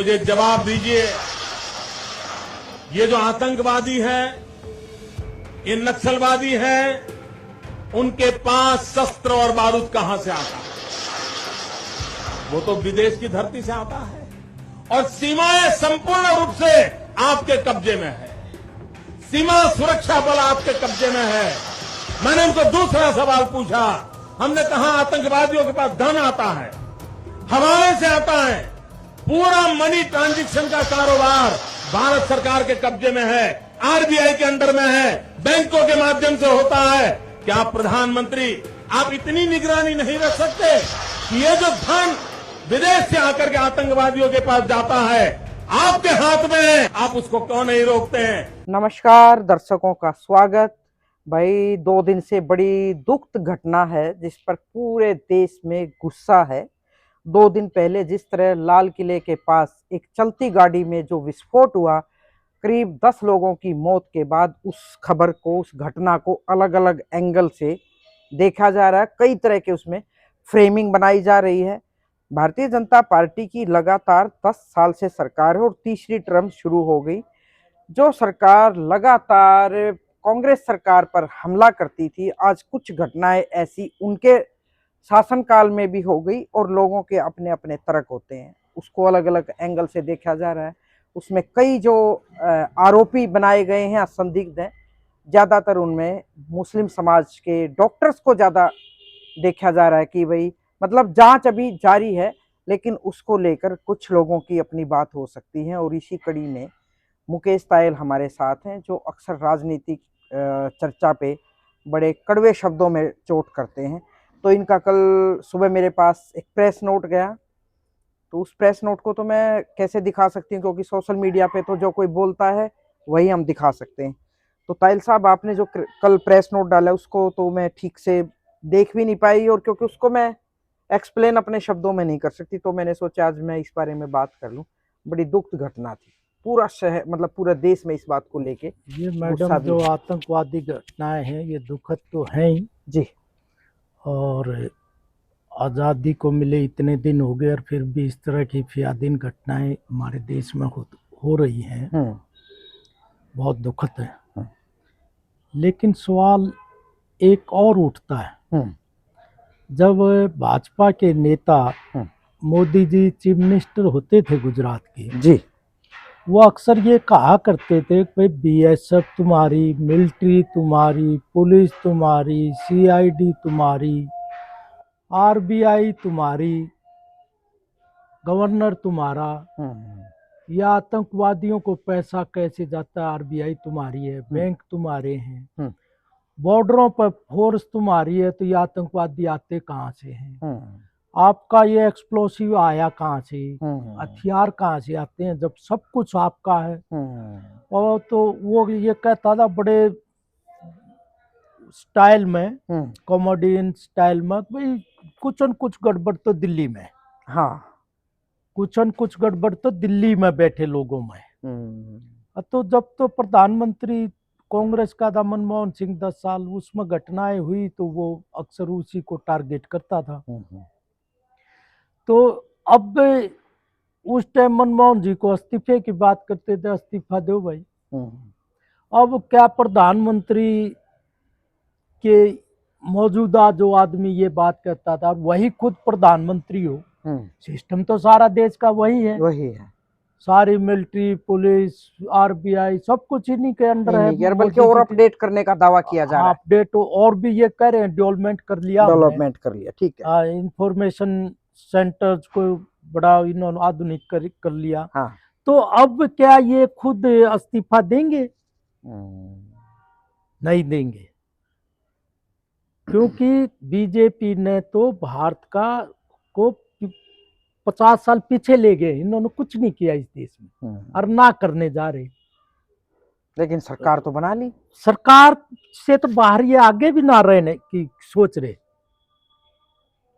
मुझे जवाब दीजिए, ये जो आतंकवादी है, ये नक्सलवादी है, उनके पास शस्त्र और बारूद कहां से आता है? वो तो विदेश की धरती से आता है और सीमाएं संपूर्ण रूप से आपके कब्जे में है। सीमा सुरक्षा बल आपके कब्जे में है। मैंने उनको दूसरा सवाल पूछा, हमने कहा आतंकवादियों के पास धन आता है, हवाले से आता है, पूरा मनी ट्रांजैक्शन का कारोबार भारत सरकार के कब्जे में है, आरबीआई के अंडर में है, बैंकों के माध्यम से होता है। क्या प्रधानमंत्री आप इतनी निगरानी नहीं रख सकते कि ये जो धन विदेश से आकर के आतंकवादियों के पास जाता है आपके हाथ में है, आप उसको क्यों नहीं रोकते हैं? नमस्कार दर्शकों का स्वागत। भाई 2 दिन से बड़ी दुखद घटना है जिस पर पूरे देश में गुस्सा है। 2 दिन पहले जिस तरह लाल किले के पास एक चलती गाड़ी में जो विस्फोट हुआ, करीब 10 लोगों की मौत के बाद उस खबर को, उस घटना को अलग अलग एंगल से देखा जा रहा है। कई तरह के उसमें फ्रेमिंग बनाई जा रही है। भारतीय जनता पार्टी की लगातार 10 साल से सरकार है और तीसरी टर्म शुरू हो गई। जो सरकार लगातार कांग्रेस सरकार पर हमला करती थी, आज कुछ घटनाएं ऐसी उनके शासनकाल में भी हो गई और लोगों के अपने अपने तर्क होते हैं, उसको अलग अलग एंगल से देखा जा रहा है। उसमें कई जो आरोपी बनाए गए हैं, संदिग्ध हैं, ज़्यादातर उनमें मुस्लिम समाज के डॉक्टर्स को ज़्यादा देखा जा रहा है कि भाई मतलब जांच अभी जारी है, लेकिन उसको लेकर कुछ लोगों की अपनी बात हो सकती है। और इसी कड़ी में मुकेश तायल हमारे साथ हैं, जो अक्सर राजनीतिक चर्चा पे बड़े कड़वे शब्दों में चोट करते हैं। तो इनका कल सुबह मेरे पास एक प्रेस नोट गया, तो उस प्रेस नोट को तो मैं कैसे दिखा सकती हूँ, क्योंकि सोशल मीडिया पे तो जो कोई बोलता है वही हम दिखा सकते हैं। तो तायल साहब, आपने जो कल प्रेस नोट डाला उसको तो मैं ठीक से देख भी नहीं पाई, और क्योंकि उसको मैं एक्सप्लेन अपने शब्दों में नहीं कर सकती, तो मैंने सोचा आज मैं इस बारे में बात कर लूं। बड़ी दुखद घटना थी, पूरा शहर मतलब पूरा देश में इस बात को लेके ये मैडम जो आतंकवादी घटनाएं हैं ये दुखद तो हैं ही जी। और आज़ादी को मिले इतने दिन हो गए और फिर भी इस तरह की फियादीन घटनाएं हमारे देश में हो रही हैं, बहुत दुखद है। लेकिन सवाल एक और उठता है, जब भाजपा के नेता मोदी जी चीफ मिनिस्टर होते थे गुजरात के जी, वो अक्सर ये कहा करते थे कि भाई बीएसएफ तुम्हारी, मिलिट्री तुम्हारी, पुलिस तुम्हारी, सीआईडी तुम्हारी, आरबीआई तुम्हारी, गवर्नर तुम्हारा, या आतंकवादियों को पैसा कैसे जाता है आरबीआई तुम्हारी है, बैंक तुम्हारे हैं, बॉर्डरों पर फोर्स तुम्हारी है, तो ये आतंकवादी आते कहाँ से हैं? आपका ये एक्सप्लोसिव आया कहाँ से, हथियार कहाँ से आते हैं जब सब कुछ आपका है? और तो वो ये कहता था बड़े स्टाइल में, कॉमेडियन स्टाइल में, भाई कुछ न कुछ गड़बड़ तो दिल्ली में, कुछ न कुछ गड़बड़ तो दिल्ली में बैठे लोगों में। तो जब तो प्रधानमंत्री कांग्रेस का था मनमोहन सिंह 10 साल, उसमें घटनाएं हुई तो वो अक्सर उसी को टारगेट करता था। तो अब उस टाइम मनमोहन जी को इस्तीफे की बात करते थे, इस्तीफा दो भाई। अब क्या प्रधानमंत्री के मौजूदा जो आदमी ये बात करता था वही खुद प्रधानमंत्री हो, सिस्टम तो सारा देश का वही है, सारी मिलिट्री, पुलिस, आरबीआई सब कुछ इन्हीं के अंडर है, बल्कि और अपडेट करने का दावा किया जा रहा है। अपडेट और भी ये कह रहे हैं डेवलपमेंट कर लिया, ठीक है। इंफॉर्मेशन सेंटर्स को बड़ा इन्होंने आधुनिक कर लिया। तो अब क्या ये खुद इस्तीफा देंगे? नहीं देंगे, क्योंकि बीजेपी ने तो भारत को 50 साल पीछे ले गए, इन्होंने कुछ नहीं किया इस देश में और ना करने जा रहे। लेकिन सरकार तो बना ली, सरकार से तो बाहर ये आगे भी ना रहने की सोच रहे।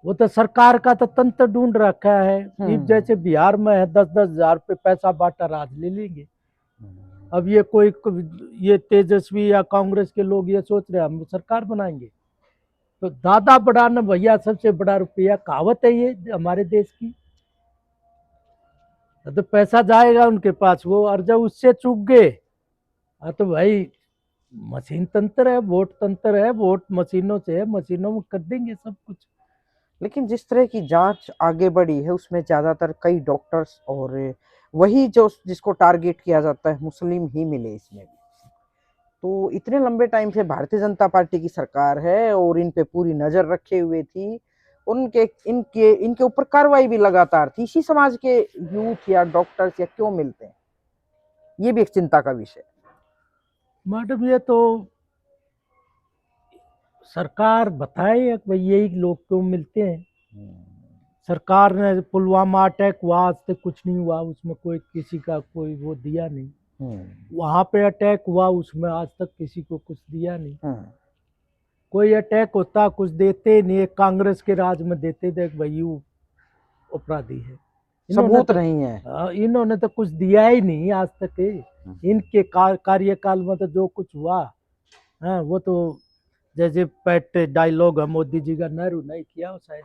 वो तो सरकार का तो तंत्र ढूंढ रखा है, जैसे बिहार में है 10-10 हजार पे पैसा बांटा, राज ले लेंगे। अब ये ये तेजस्वी या कांग्रेस के लोग ये सोच रहे हम सरकार बनाएंगे, तो दादा बड़ा न भैया सबसे बड़ा रुपया, कहावत है ये हमारे देश की। तो पैसा जाएगा उनके पास वो, और जब उससे चूक गए तो भाई मशीन तंत्र है, वोट तंत्र है, वोट मशीनों से है, मशीनों में कर देंगे सब कुछ। लेकिन जिस तरह की जांच आगे बढ़ी है उसमें ज्यादातर कई डॉक्टर्स और वही जो जिसको टारगेट किया जाता है मुस्लिम ही मिले इसमें भी। तो इतने लंबे टाइम से भारतीय जनता पार्टी की सरकार है और इन पे पूरी नजर रखे हुए थी, उनके इनके इनके ऊपर कार्रवाई भी लगातार थी। इसी समाज के यूथ या डॉक्टर्स या क्यों मिलते हैं, ये भी एक चिंता का विषय। मैडम ये तो सरकार बताए कि भाई यही लोग क्यों मिलते हैं। सरकार ने पुलवामा अटैक हुआ, आज तक कुछ नहीं हुआ, उसमें कोई किसी का कोई वो दिया नहीं। वहां पे अटैक हुआ, उसमें आज तक किसी को कुछ दिया नहीं। कोई अटैक होता कुछ देते नहीं, एक कांग्रेस के राज में देते थे भाई यू अपराधी है, सबूत नहीं है। इन्होंने तो कुछ दिया ही नहीं आज तक। इनके कार्यकाल में तो जो कुछ हुआ वो तो जैसे पेट डायलॉग है मोदी जी का, नेहरू नहीं किया हो शायद।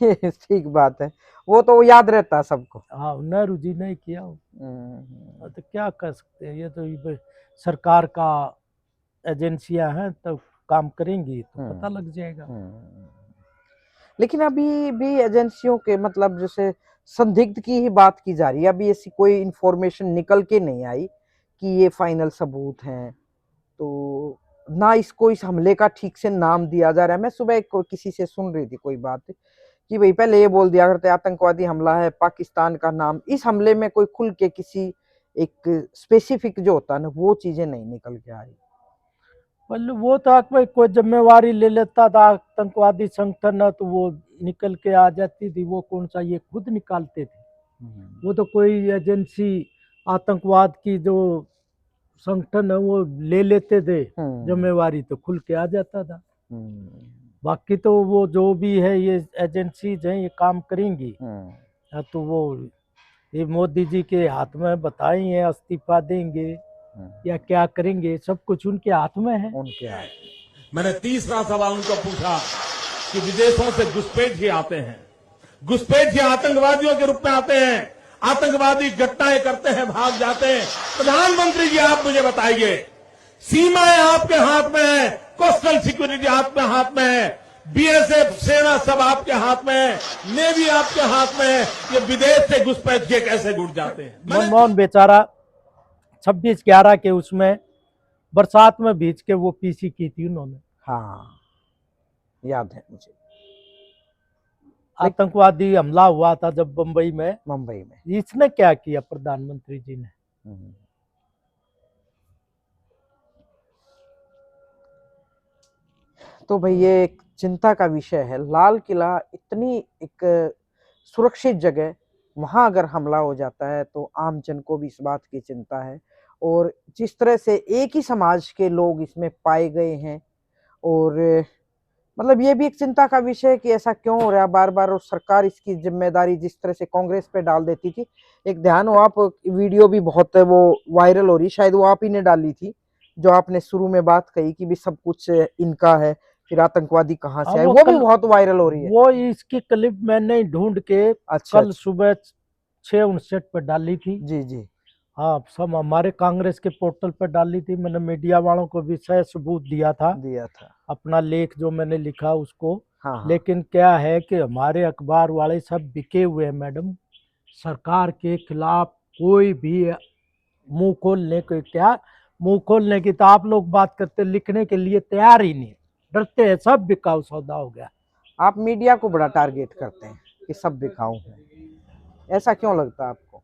ये ठीक बात है, वो तो याद रहता है सबको। हाँ, नेहरू जी नहीं किया हो। तो क्या कर सकते हैं, ये तो सरकार का एजेंसियां हैं तो काम करेंगी तो पता लग जाएगा। लेकिन अभी भी एजेंसियों के मतलब जैसे संदिग्ध की ही बात की जा रही है, अभी ऐसी कोई इंफॉर्मेशन निकल के नहीं आई कि ये फाइनल सबूत हैं। तो ना इसको इस हमले का ठीक से नाम दिया जा रहा है। मैं सुबह किसी से सुन रही थी कोई बात कि भाई पहले ये बोल दिया करते आतंकवादी हमला है, पाकिस्तान का नाम, इस हमले में कोई खुल के किसी एक स्पेसिफिक जो होता है ना वो चीजें नहीं निकल के आ रही। मतलब वो था कि भाई कोई जिम्मेवारी ले लेता था आतंकवादी संगठन है तो वो निकल के आ जाती थी, वो कौन सा ये खुद निकालते थे। वो तो कोई एजेंसी आतंकवाद की जो संगठन है वो ले लेते थे जिम्मेवारी, तो खुल के आ जाता था। बाकी तो वो जो भी है ये एजेंसीज हैं ये काम करेंगी। तो वो ये मोदी जी के हाथ में बताएंगे, इस्तीफा देंगे या क्या करेंगे, सब कुछ उनके हाथ में है। उनके हाथ। मैंने तीसरा सवाल उनको पूछा कि विदेशों से घुसपैठ आते हैं, घुसपैठ आतंकवादियों के रूप में आते हैं, आतंकवादी घटनाएं करते हैं, भाग जाते हैं। प्रधानमंत्री जी आप मुझे बताइए, सीमाएं आपके हाथ में है, कोस्टल सिक्योरिटी आपके हाथ में है, बीएसएफ सेना सब आपके हाथ में है, नेवी आपके हाथ में है, ये विदेश से घुसपैठ के कैसे घुट जाते हैं? मनमोहन बेचारा 26/11 के उसमें बरसात में भीज के वो पीसी की थी उन्होंने। हाँ याद है मुझे। आतंकवादी हमला हुआ था जब मुंबई में, इसने क्या किया प्रधानमंत्री जी ने? तो भाई ये एक चिंता का विषय है। लाल किला इतनी एक सुरक्षित जगह, वहां अगर हमला हो जाता है तो आम जन को भी इस बात की चिंता है। और जिस तरह से एक ही समाज के लोग इसमें पाए गए हैं, और मतलब ये भी एक चिंता का विषय है कि ऐसा क्यों हो रहा है बार बार, और सरकार इसकी जिम्मेदारी जिस तरह से कांग्रेस पे डाल देती थी। एक ध्यान हो आप, वीडियो भी बहुत है वो वायरल हो रही, शायद वो आप ही ने डाली थी, जो आपने शुरू में बात कही कि भी सब कुछ इनका है, फिर आतंकवादी कहाँ से आए, वो भी बहुत वायरल हो रही है। वो इसकी क्लिप मैंने ढूंढ के कल सुबह 6:59 पर डाली थी। जी हाँ, सब हमारे कांग्रेस के पोर्टल पर डाली थी। मैंने मीडिया वालों को भी सही सबूत दिया था अपना लेख जो मैंने लिखा उसको। हाँ। लेकिन क्या है कि हमारे अखबार वाले सब बिके हुए हैं मैडम। सरकार के खिलाफ कोई भी मुंह खोलने को, क्या मुंह खोलने की तो आप लोग बात करते, लिखने के लिए तैयार ही नहीं, डरते हैं। सब बिकाऊ सौदा हो गया। आप मीडिया को बड़ा टारगेट करते हैं कि सब बिकाऊ है, ऐसा क्यों लगता है आपको?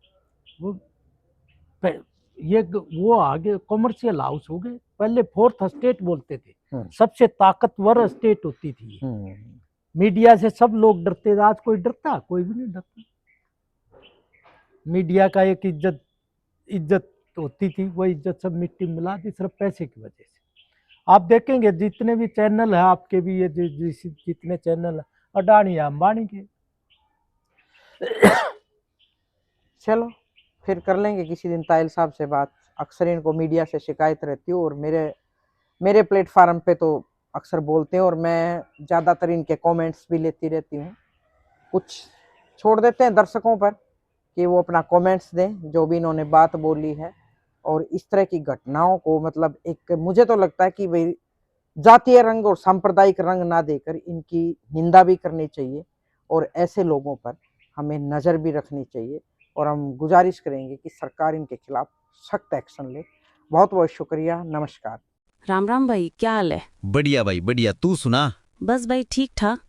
ये वो आगे कॉमर्शियल हाउस हो गए। पहले फोर्थ स्टेट बोलते थे, सबसे ताकतवर स्टेट होती थी। मीडिया से सब लोग डरते थे, आज कोई डरता? कोई भी नहीं डरता। मीडिया का एक इज्जत होती थी, वो इज्जत सब मिट्टी मिला दी सिर्फ पैसे की वजह से। आप देखेंगे जितने भी चैनल है आपके भी, ये जितने चैनल है अडानी अंबानी के। चलो फिर कर लेंगे किसी दिन ताहिल साहब से बात। अक्सर इनको मीडिया से शिकायत रहती है और मेरे प्लेटफार्म पे तो अक्सर बोलते हैं, और मैं ज़्यादातर इनके कमेंट्स भी लेती रहती हूँ। कुछ छोड़ देते हैं दर्शकों पर कि वो अपना कमेंट्स दें जो भी इन्होंने बात बोली है। और इस तरह की घटनाओं को मतलब एक मुझे तो लगता है कि भाई जातीय रंग और सांप्रदायिक रंग ना देकर इनकी निंदा भी करनी चाहिए और ऐसे लोगों पर हमें नज़र भी रखनी चाहिए और हम गुजारिश करेंगे कि सरकार इनके खिलाफ सख्त एक्शन ले। बहुत बहुत शुक्रिया, नमस्कार। राम राम भाई, क्या हाल है? बढ़िया भाई बढ़िया, तू सुना। बस भाई ठीक ठाक,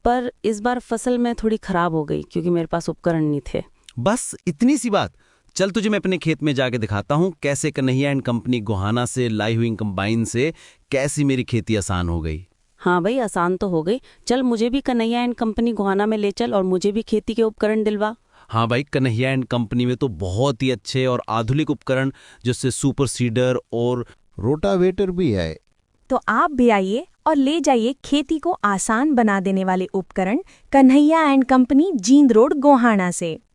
पर इस बार फसल में थोड़ी खराब हो गई क्योंकि मेरे पास उपकरण नहीं थे। बस इतनी सी बात। चल तुझे मैं अपने खेत में जाके दिखाता हूँ कैसे कन्हैया एंड कंपनी गोहाना से लाई हुई कंबाइन से कैसी मेरी खेती आसान हो गई। हाँ भाई, आसान तो हो गई। चल मुझे भी कन्हैया एंड कंपनी गोहाना में ले चल और मुझे भी खेती के उपकरण दिलवा। हाँ भाई, कन्हैया एंड कंपनी में तो बहुत ही अच्छे और आधुनिक उपकरण जैसे सुपर सीडर और रोटावेटर भी है। तो आप भी आइए और ले जाइए खेती को आसान बना देने वाले उपकरण Kanhaiya and company Jind road Gohana से।